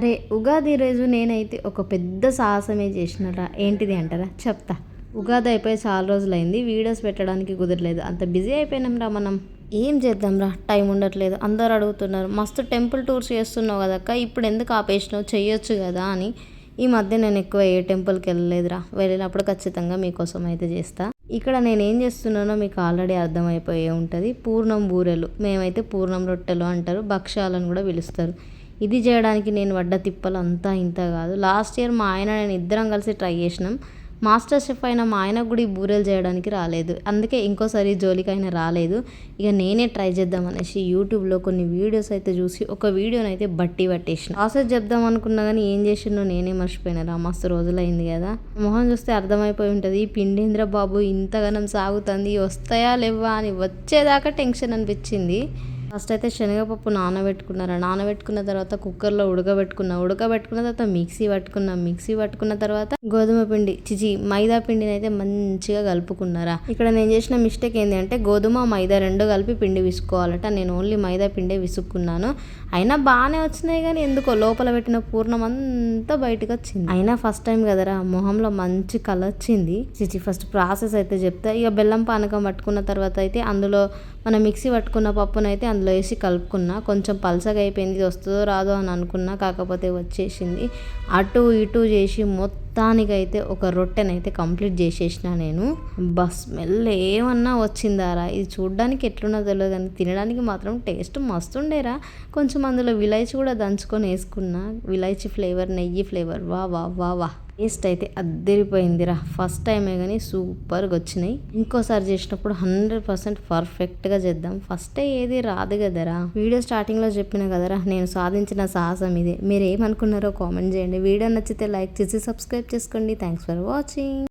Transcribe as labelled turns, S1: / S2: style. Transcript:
S1: అరే ఉగాది రోజు నేనైతే ఒక పెద్ద సాహసమే చేసినరా. ఏంటిది అంటారా? చెప్తా. ఉగాది అయిపోయి చాలా రోజులైంది, వీడియోస్ పెట్టడానికి కుదరలేదు. అంత బిజీ అయిపోయినాం రా మనం. ఏం చేద్దాంరా, టైం ఉండట్లేదు. అందరు అడుగుతున్నారు, మస్తు టెంపుల్ టూర్స్ చేస్తున్నావు కదక్క, ఇప్పుడు ఎందుకు ఆపేసినావు, చెయ్యొచ్చు కదా అని. ఈ మధ్య నేను ఎక్కువ ఏ టెంపుల్కి వెళ్ళలేదురా. వెళ్ళినప్పుడు ఖచ్చితంగా మీకోసం అయితే చేస్తా. ఇక్కడ నేనేం చేస్తున్నానో మీకు ఆల్రెడీ అర్థమైపోయే ఉంటుంది. పూర్ణం బూరెలు, మేమైతే పూర్ణం రొట్టెలు అంటారు, భక్ష్యాలను కూడా పిలుస్తారు. ఇది చేయడానికి నేను పడ్డ తిప్పలు అంతా ఇంత కాదు. లాస్ట్ ఇయర్ మా ఆయన నేను ఇద్దరం కలిసి ట్రై చేసినాం. మాస్టర్ షెఫ్ అయిన మా ఆయనకు కూడా ఈ బూరెలు చేయడానికి రాలేదు, అందుకే ఇంకోసారి జోలికైనా రాలేదు. ఇక నేనే ట్రై చేద్దాం అనేసి యూట్యూబ్లో కొన్ని వీడియోస్ అయితే చూసి ఒక వీడియోనైతే బట్టి పట్టేసిన. ప్రాసెస్ చెప్దాం అనుకున్నా కానీ ఏం చేసినో నేనే మర్చిపోయినా. మస్తు రోజులైంది కదా. మొహం చూస్తే అర్థమైపోయి ఉంటుంది, పిండేంద్ర బాబు ఇంతగానం సాగుతుంది, వస్తాయా లేవా అని వచ్చేదాకా టెన్షన్ అనిపించింది. ఫస్ట్ అయితే శనగపప్పు నానబెట్టుకున్న తర్వాత కుక్కర్లో ఉడకబెట్టుకున్న తర్వాత మిక్సీ పట్టుకున్న తర్వాత గోధుమ పిండి మైదా పిండిని అయితే మంచిగా కలుపుకున్నారా. ఇక్కడ నేను చేసిన మిస్టేక్ ఏంటి అంటే గోధుమ మైదా రెండు కలిపి పిండి విసుకోవాలట. నేను ఓన్లీ మైదా పిండే విసుక్కున్నాను. అయినా బాగానే వచ్చినాయి, కానీ ఎందుకో లోపల పెట్టిన పూర్ణం అంతా బయటకు వచ్చింది. అయినా ఫస్ట్ టైం కదరా, మొహంలో మంచి కలర్ వచ్చింది. ఫస్ట్ ప్రాసెస్ అయితే చెప్తా. ఇక బెల్లం పానకం పట్టుకున్న తర్వాత అయితే అందులో మన మిక్సీ పట్టుకున్న పప్పునైతే అందులో వేసి కలుపుకున్నా. కొంచెం పలసగా అయిపోయింది, ఇది వస్తుందో రాదో అని అనుకున్నా, కాకపోతే వచ్చేసింది. అటు ఇటు చేసి మొత్తానికైతే ఒక రొట్టెనైతే కంప్లీట్ చేసేసిన నేను. స్మెల్ ఏమన్నా వచ్చిందారా, ఇది చూడడానికి ఎట్లున్నా తెలియదు కానీ తినడానికి మాత్రం టేస్ట్ మస్తుండేరా. కొంచెం అందులో విలాయచీ కూడా దంచుకొని వేసుకున్నా, విలాయచీ ఫ్లేవర్, నెయ్యి ఫ్లేవర్, వా వా వా వా. టేస్ట్ అయితే అద్దరిపోయిందిరా. ఫస్ట్ టైమే కానీ సూపర్గా వచ్చినాయి. ఇంకోసారి చేసినప్పుడు 100% పర్ఫెక్ట్గా చేద్దాం. ఫస్టే ఏది రాదు కదరా. వీడియో స్టార్టింగ్లో చెప్పిన కదరా, నేను సాధించిన సాహసం ఇదే. మీరు ఏమనుకున్నారో కామెంట్ చేయండి. వీడియో నచ్చితే లైక్ చేసి సబ్స్క్రైబ్ చేసుకోండి. Thanks for watching.